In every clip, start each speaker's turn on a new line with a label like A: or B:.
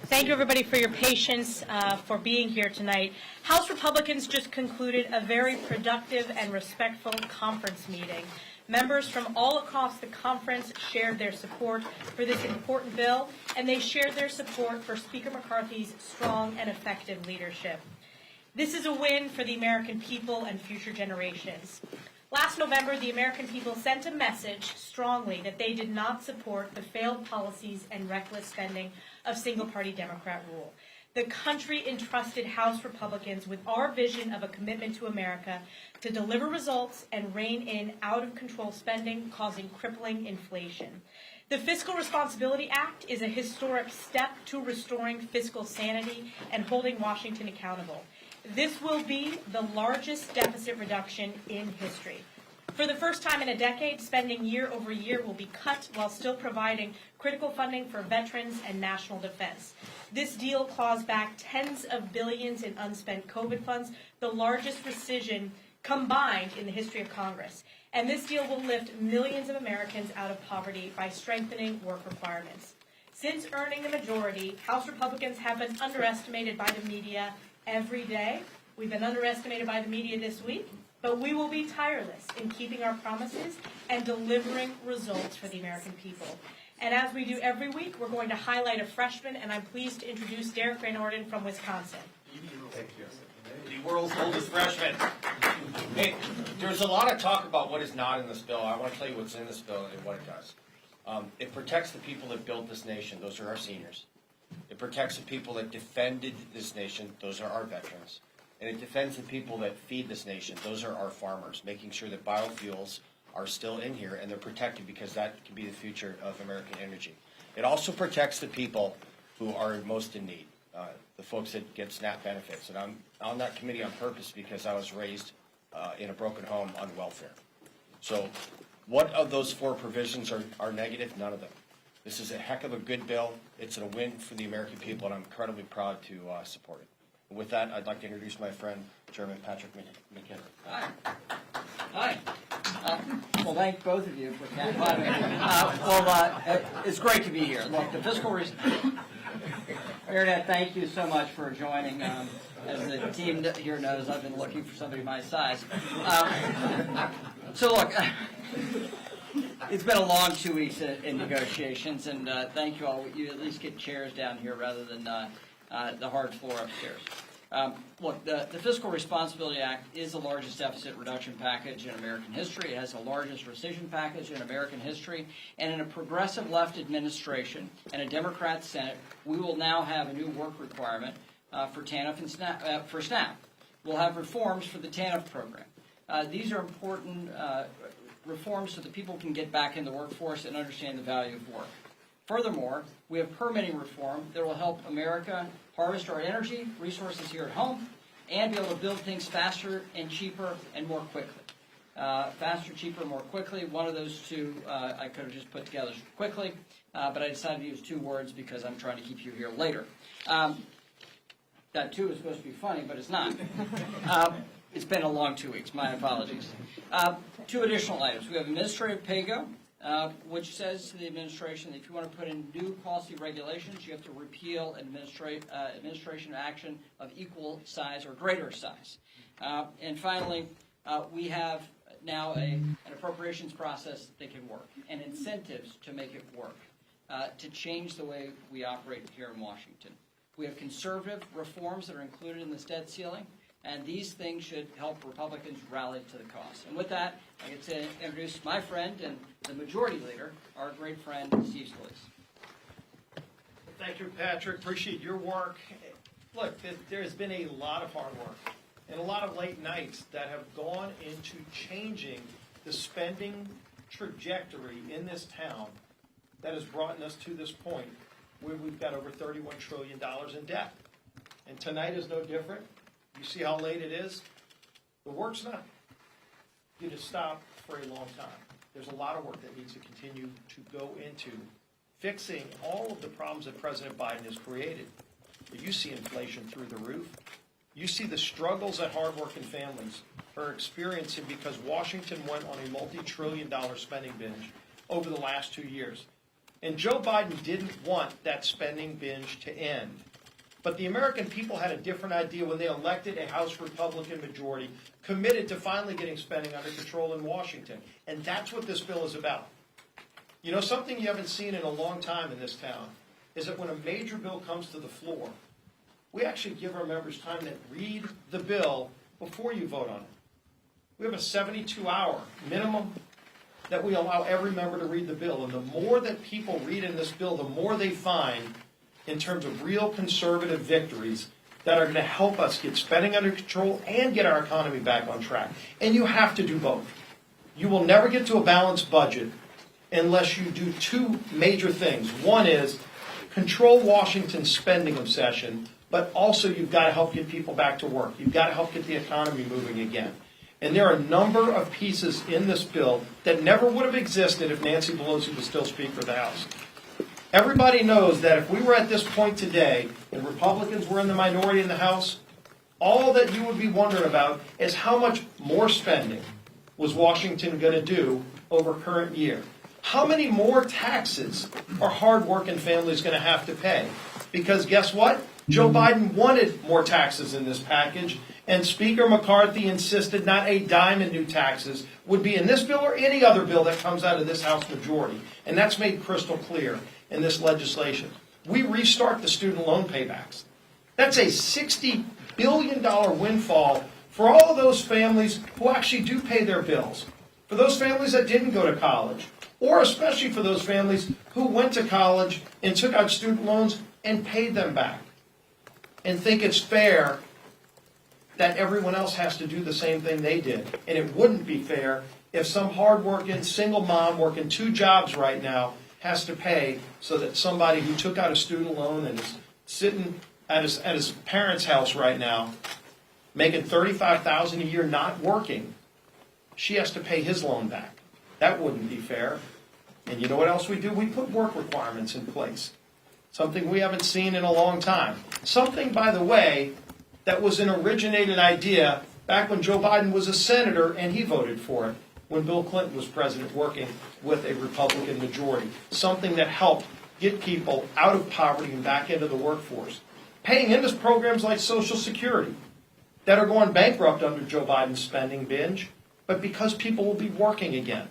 A: Thank you, everybody, for your patience, for being here tonight. House Republicans just concluded a very productive and respectful conference meeting. Members from all across the conference shared their support for this important bill, and they shared their support for Speaker McCarthy's strong and effective leadership. This is a win for the American people and future generations. Last November, the American people sent a message strongly that they did not support the failed policies and reckless spending of single-party Democrat rule. The country entrusted House Republicans with our vision of a commitment to America to deliver results and rein in out-of-control spending, causing crippling inflation. The Fiscal Responsibility Act is a historic step to restoring fiscal sanity and holding Washington accountable. This will be the largest deficit reduction in history. For the first time in a decade, spending year over year will be cut while still providing critical funding for veterans and national defense. This deal claws back tens of billions in unspent COVID funds, the largest rescission combined in the history of Congress. And this deal will lift millions of Americans out of poverty by strengthening work requirements. Since earning the majority, House Republicans have been underestimated by the media every day. We've been underestimated by the media this week, but we will be tireless in keeping our promises and delivering results for the American people. And as we do every week, we're going to highlight a freshman, and I'm pleased to introduce Derek Van Orden from Wisconsin.
B: Thank you. The world's oldest freshman. Hey, there's a lot of talk about what is not in this bill. I want to tell you what's in this bill and what it does. It protects the people that built this nation. Those are our seniors. It protects the people that defended this nation. Those are our veterans. And it defends the people that feed this nation. Those are our farmers, making sure that biofuels are still in here and they're protected because that can be the future of American energy. It also protects the people who are most in need, the folks that get SNAP benefits. And I'm on that committee on purpose because I was raised in a broken home on welfare. So what of those four provisions are negative? None of them. This is a heck of a good bill. It's a win for the American people, and I'm incredibly proud to support it. And with that, I'd like to introduce my friend, Chairman Patrick McKinnon.
C: Hi. Hi. Well, thank both of you for that. It's great to be here. Look, the fiscal Internet, thank you so much for joining. As the team here knows, I've been looking for somebody my size. So look, it's been a long 2 weeks in negotiations, and thank you all. You at least get chairs down here rather than the hard floor upstairs. Look, the Fiscal Responsibility Act is the largest deficit reduction package in American history. It has the largest rescission package in American history. And in a progressive left administration and a Democrat Senate, we will now have a new work requirement for TANF and for SNAP. We'll have reforms for the TANF program. These are important reforms so that people can get back in the workforce and understand the value of work. Furthermore, we have permitting reform that will help America harvest our energy resources here at home and be able to build things faster and cheaper and more quickly. Faster, cheaper, more quickly. One of those two I could have just put together quickly, but I decided to use two words because I'm trying to keep you here later. That two is supposed to be funny, but it's not. It's been a long 2 weeks. My apologies. Two additional items. We have administrative pay-go, which says to the administration that if you want to put in new policy regulations, you have to repeal administration action of equal size or greater size. And finally, we have now an appropriations process that can work and incentives to make it work, to change the way we operate here in Washington. We have conservative reforms that are included in this debt ceiling, and these things should help Republicans rally to the cause. And with that, I get to introduce my friend and the majority leader, our great friend, Steve Scalise.
D: Thank you, Patrick. Appreciate your work. Look, there has been a lot of hard work and a lot of late nights that have gone into changing the spending trajectory in this town that has brought us to this point where we've got over $31 trillion in debt. And tonight is no different. You see how late it is? The work's not going to stop for a long time. There's a lot of work that needs to continue to go into fixing all of the problems that President Biden has created. You see inflation through the roof. you see the struggles that hardworking families are experiencing because Washington went on a multi-trillion-dollar spending binge over the last 2 years. And Joe Biden didn't want that spending binge to end. But the American people had a different idea when they elected a House Republican majority committed to finally getting spending under control in Washington. And that's what this bill is about. You know, something you haven't seen in a long time in this town is that when a major bill comes to the floor, we actually give our members time to read the bill before you vote on it. We have a 72-hour minimum that we allow every member to read the bill. And the more that people read in this bill, the more they find in terms of real conservative victories that are going to help us get spending under control and get our economy back on track. And you have to do both. You will never get to a balanced budget unless you do two major things. One is control Washington's spending obsession, but also you've got to help get people back to work. You've got to help get the economy moving again. And there are a number of pieces in this bill that never would have existed if Nancy Pelosi was still Speaker of the House. Everybody knows that if we were at this point today and Republicans were in the minority in the House, all that you would be wondering about is how much more spending was Washington going to do over current year. How many more taxes are hardworking families going to have to pay? Because guess what? Joe Biden wanted more taxes in this package, and Speaker McCarthy insisted not a dime in new taxes would be in this bill or any other bill that comes out of this House majority. And that's made crystal clear in this legislation. We restart the student loan paybacks. That's a $60 billion windfall for all of those families who actually do pay their bills, for those families that didn't go to college, or especially for those families who went to college and took out student loans and paid them back, and think it's fair that everyone else has to do the same thing they did. And it wouldn't be fair if some hardworking single mom working 2 jobs right now has to pay so that somebody who took out a student loan and is sitting at his parents' house right now, making $35,000 a year not working, she has to pay his loan back. That wouldn't be fair. And you know what else we do? We put work requirements in place. Something we haven't seen in a long time. Something, by the way, that was an originated idea back when Joe Biden was a senator and he voted for it when Bill Clinton was president working with a Republican majority. Something that helped get people out of poverty and back into the workforce. Paying into programs like Social Security that are going bankrupt under Joe Biden's spending binge, but because people will be working again.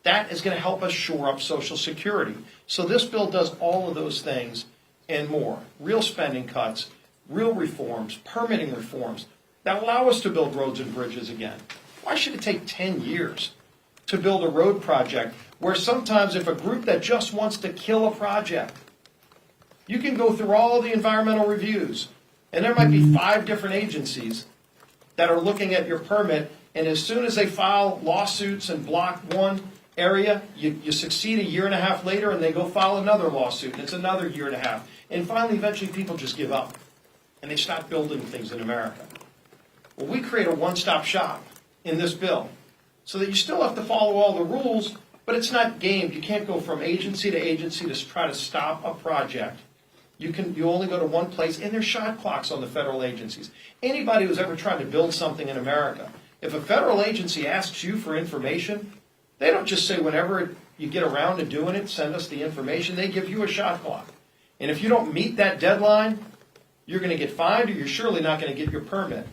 D: That is going to help us shore up Social Security. So this bill does all of those things and more. Real spending cuts, real reforms, permitting reforms that allow us to build roads and bridges again. Why should it take 10 years to build a road project where sometimes if a group that just wants to kill a project, you can go through all the environmental reviews, and there might be 5 different agencies that are looking at your permit, and as soon as they file lawsuits and block one area, you succeed a year and a half later, and they go file another lawsuit, and it's another year and a half. And finally, eventually, people just give up, and they stop building things in America. Well, we create a one-stop shop in this bill so that you still have to follow all the rules, but it's not gamed. You can't go from agency to agency to try to stop a project. You only go to one place, and there's shot clocks on the federal agencies. Anybody who's ever tried to build something in America, if a federal agency asks you for information, they don't just say whenever you get around to doing it, send us the information. They give you a shot clock. And if you don't meet that deadline, you're going to get fined or you're surely not going to get your permit.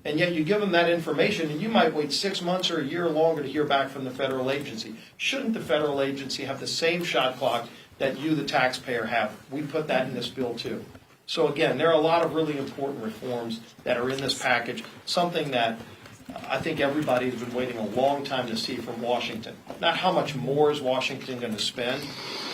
D: And yet you give them that information and you might wait 6 months or a year longer to hear back from the federal agency. Shouldn't the federal agency have the same shot clock that you, the taxpayer, have? We put that in this bill too. So again, there are a lot of really important reforms that are in this package, something that I think everybody has been waiting a long time to see from Washington. Not how much more is Washington going to spend,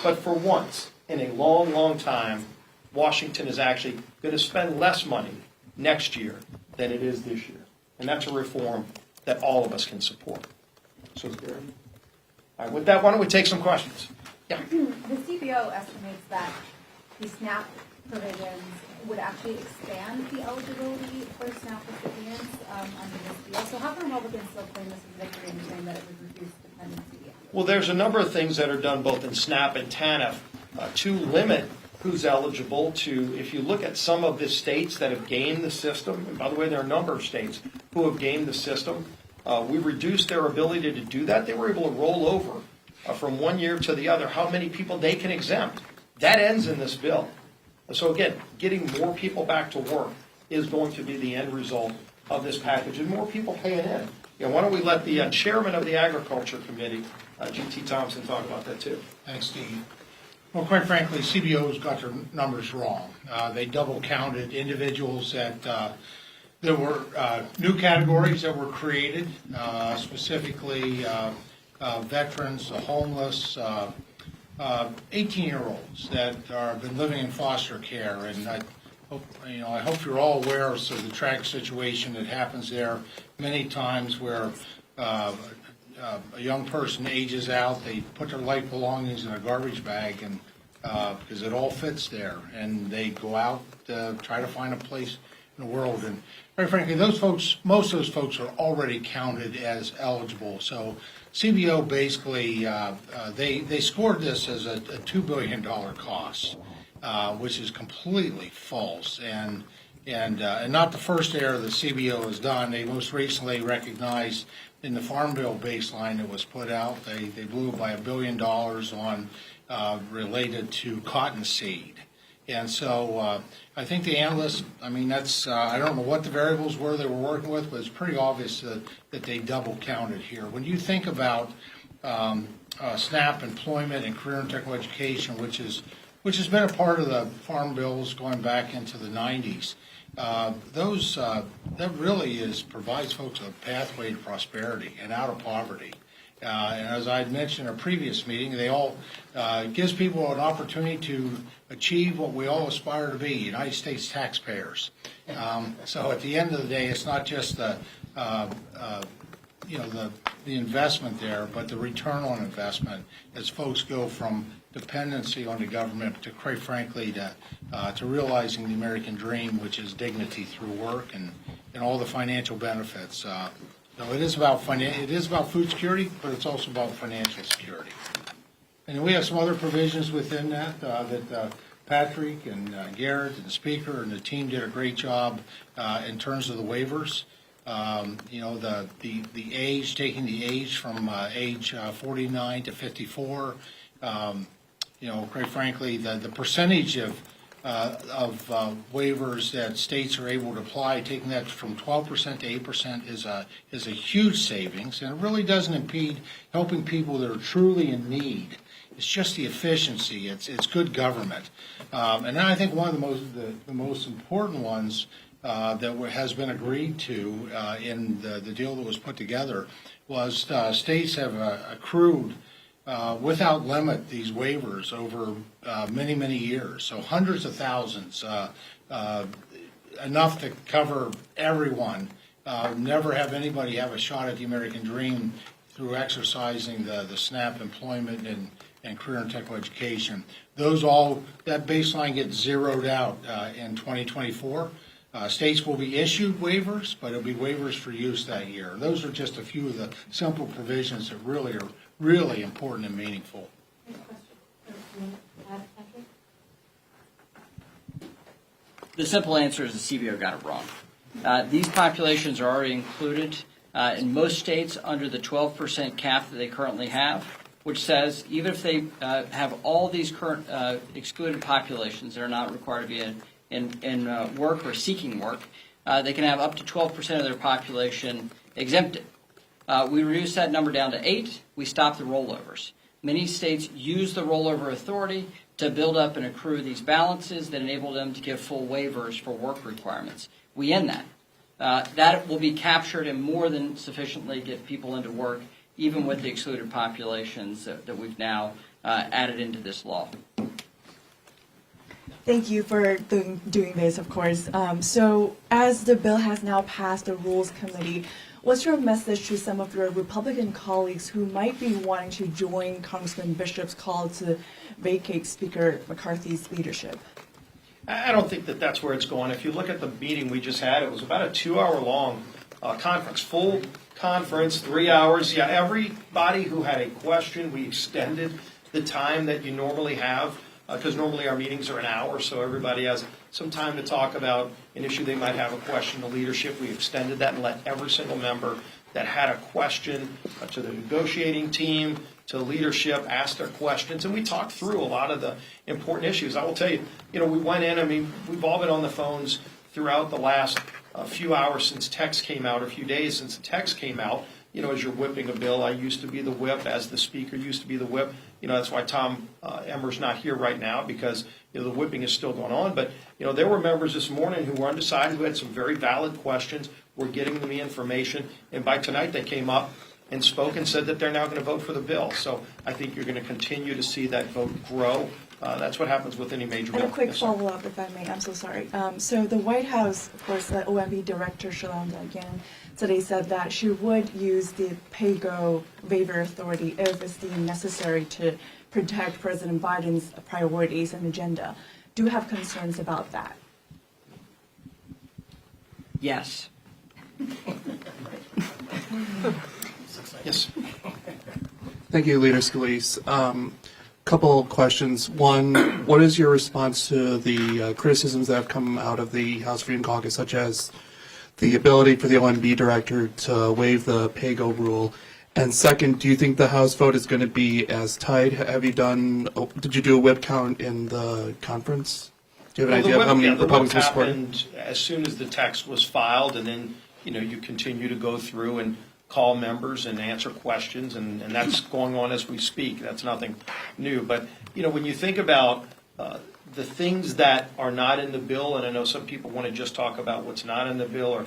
D: but for once in a long, long time, Washington is actually going to spend less money next year than it is this year. And that's a reform that all of us can support. So, all right, with that, why don't we take some questions? Yeah.
E: The CBO estimates that the SNAP provisions would actually expand the eligibility for SNAP recipients under this deal. So how can Republicans still claim this as victory and saying that it would reduce dependency?
D: Well, there's a number of things that are done both in SNAP and TANF to limit who's eligible to, if you look at some of the states that have gamed the system, and by the way, there are a number of states who have gamed the system, we reduced their ability to do that. They were able to roll over from one year to the other how many people they can exempt. That ends in this bill. So again, getting more people back to work is going to be the end result of this package, and more people paying in. You know, why don't we let the chairman of the Agriculture Committee, G.T. Thompson, talk about that too.
F: Thanks, Steve. Well, quite frankly, CBO's got their numbers wrong. They double counted individuals that there were new categories that were created, specifically veterans, the homeless, 18-year-olds that have been living in foster care. And I hope you're all aware of the tragic situation that happens there many times where a young person ages out, they put their life belongings in a garbage bag, and because it all fits there, and they go out to try to find a place in the world. And very frankly, those folks, most of those folks are already counted as eligible. So CBO basically, they scored this as a $2 billion cost, which is completely false. And not the first error the CBO has done. They most recently recognized in the Farm Bill baseline that was put out, they blew by $1 billion on related to cottonseed. And so I think the analysts, I mean, that's, I don't know what the variables were they were working with, but it's pretty obvious that they double counted here. When you think about SNAP employment and career and technical education, which has been a part of the farm bills going back into the 90s, that really provides folks a pathway to prosperity and out of poverty. And as I had mentioned in a previous meeting, they all gives people an opportunity to achieve what we all aspire to be, United States taxpayers. So at the end of the day, it's not just the investment there, but the return on investment as folks go from dependency on the government to, quite frankly, to realizing the American dream, which is dignity through work and all the financial benefits. No, it is about food security, but it's also about financial security. And we have some other provisions within that that Patrick and Garrett and the speaker and the team did a great job in terms of the waivers. The age, taking the age from age 49 to 54. Quite frankly, the percentage of waivers that states are able to apply, taking that from 12% to 8% is a huge savings, and it really doesn't impede helping people that are truly in need. It's just the efficiency. It's good government, and then I think one of the most important ones that has been agreed to in the deal that was put together was states have accrued without limit these waivers over many, many years. So hundreds of thousands, enough to cover everyone. Never have anybody have a shot at the American dream through exercising the SNAP employment and career and technical education. That baseline gets zeroed out in 2024. States will be issued waivers, but it'll be waivers for use that year. Those are just a few of the simple provisions that really are really important and meaningful.
C: The simple answer is the CBO got it wrong. These populations are already included in most states under the 12% cap that they currently have, which says even if they have all these current excluded populations that are not required to be in work or seeking work, they can have up to 12% of their population exempted. We reduced that number down to 8. We stopped the rollovers. Many states use the rollover authority to build up and accrue these balances that enable them to give full waivers for work requirements. We end that. That will be captured and more than sufficiently get people into work, even with the excluded populations that we've now added into this law.
G: Thank you for doing this, of course. So as the bill has now passed the Rules Committee, what's your message to some of your Republican colleagues who might be wanting to join Congressman Bishop's call to vacate Speaker McCarthy's leadership?
D: I don't think that that's where it's going. If you look at the meeting we just had, it was about a 2-hour-long conference, full conference, 3 hours. Yeah, everybody who had a question, we extended the time that you normally have because normally our meetings are an hour, so everybody has some time to talk about an issue they might have a question to leadership. We extended that and let every single member that had a question to the negotiating team, to leadership, ask their questions, and we talked through a lot of the important issues. I will tell you, we went in, we've all been on the phones throughout the last few hours since text came out, or a few days since the text came out. As you're whipping a bill, I used to be the whip, as the speaker used to be the whip. That's why Tom Emmer's not here right now, because the whipping is still going on. But there were members this morning who were undecided, who had some very valid questions. We're getting them the information, and by tonight they came up and spoke and said that they're now going to vote for the bill. So I think you're going to continue to see that vote grow. That's what happens with any major bill.
G: And a quick
D: Yes, sir.
G: follow-up, if I may. I'm so sorry. So the White House, of course, the OMB Director Shalanda again today said that she would use the pay-go waiver authority if it's deemed necessary to protect President Biden's priorities and agenda. Do you have concerns about that?
C: Yes.
D: Yes.
H: Thank you, Leader Scalise. Couple questions. One, what is your response to the criticisms that have come out of the House Freedom Caucus, such as the ability for the OMB director to waive the pay-go rule? And second, do you think the House vote is going to be as tight? Did you do a whip count in the conference? Do you have an idea of how many Republicans were supporting?
D: happened as soon as the text was filed, and then, you continue to go through and call members and answer questions, and that's going on as we speak. That's nothing new. But, when you think about the things that are not in the bill, and I know some people want to just talk about what's not in the bill, or,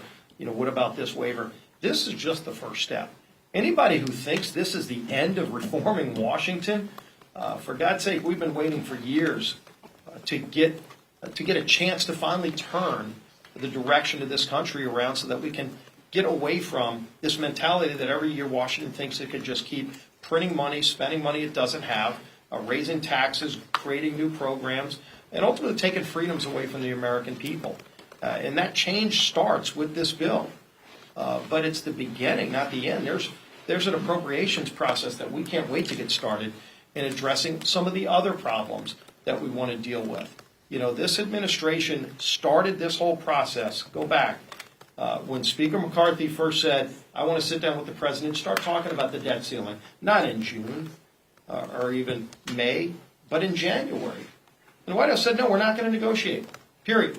D: what about this waiver? This is just the first step. Anybody who thinks this is the end of reforming Washington, for God's sake, we've been waiting for years to get a chance to finally turn the direction of this country around so that we can get away from this mentality that every year Washington thinks it could just keep printing money, spending money it doesn't have, raising taxes, creating new programs, and ultimately taking freedoms away from the American people. And that change starts with this bill. But it's the beginning, not the end. There's an appropriations process that we can't wait to get started in addressing some of the other problems that we want to deal with. This administration started this whole process. Go back. When Speaker McCarthy first said, I want to sit down with the president and start talking about the debt ceiling, not in June or even May, but in January. And the White House said, no, we're not going to negotiate, period.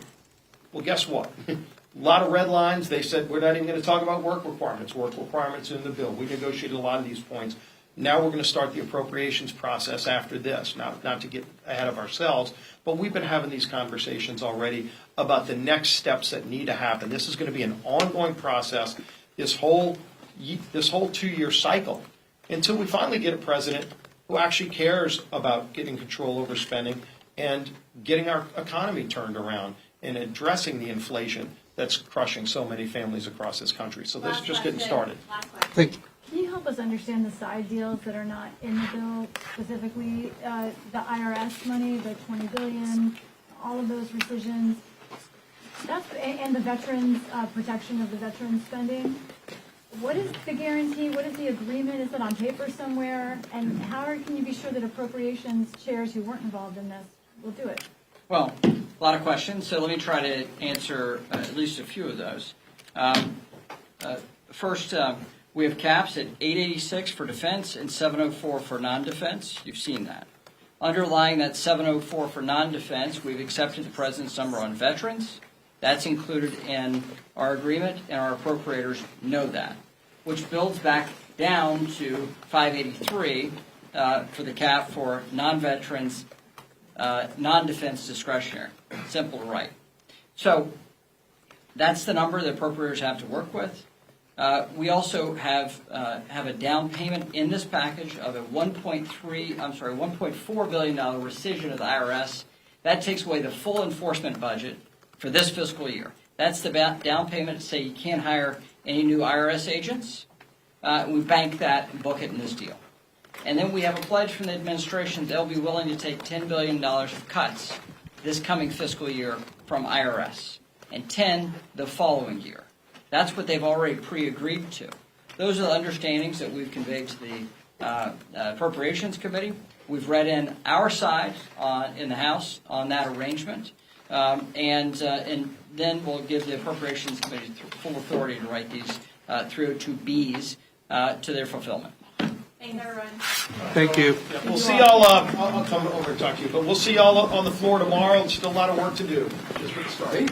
D: Well, guess what? A lot of red lines. They said, we're not even going to talk about work requirements. Work requirements in the bill. We negotiated a lot of these points. Now we're going to start the appropriations process after this, not to get ahead of ourselves, but we've been having these conversations already about the next steps that need to happen. This is going to be an ongoing process, this whole 2-year cycle, until we finally get a president who actually cares about getting control over spending and getting our economy turned around and addressing the inflation that's crushing so many families across this country. So this is just getting started.
H: Thank you.
I: Can you help us understand the side deals that are not in the bill, specifically the IRS money, the $20 billion, all of those rescissions, and the veterans, protection of the veterans spending? What is the guarantee? What is the agreement? Is it on paper somewhere? And how can you be sure that appropriations chairs who weren't involved in this will do it?
C: Well, a lot of questions, so let me try to answer at least a few of those. First, we have caps at 886 for defense and 704 for non-defense. You've seen that. Underlying that 704 for non-defense, we've accepted the president's number on veterans. That's included in our agreement, and our appropriators know that, which builds back down to 583 for the cap for non-veterans, non-defense discretionary. Simple to write. So that's the number the appropriators have to work with. We also have a down payment in this package of a $1.4 billion rescission of the IRS. That takes away the full enforcement budget for this fiscal year. That's the down payment to say you can't hire any new IRS agents. We bank that and book it in this deal. And then we have a pledge from the administration they'll be willing to take $10 billion of cuts this coming fiscal year from IRS, and 10 the following year. That's what they've already pre-agreed to. Those are the understandings that we've conveyed to the Appropriations Committee. We've read in our side in the House on that arrangement, and then we'll give the Appropriations Committee full authority to write these through to Bs to their fulfillment.
A: Thanks, everyone.
H: Thank you.
D: Yeah, we'll see y'all, I'll come over and talk to you, but we'll see y'all on the floor tomorrow. There's still a lot of work to do, just for the start.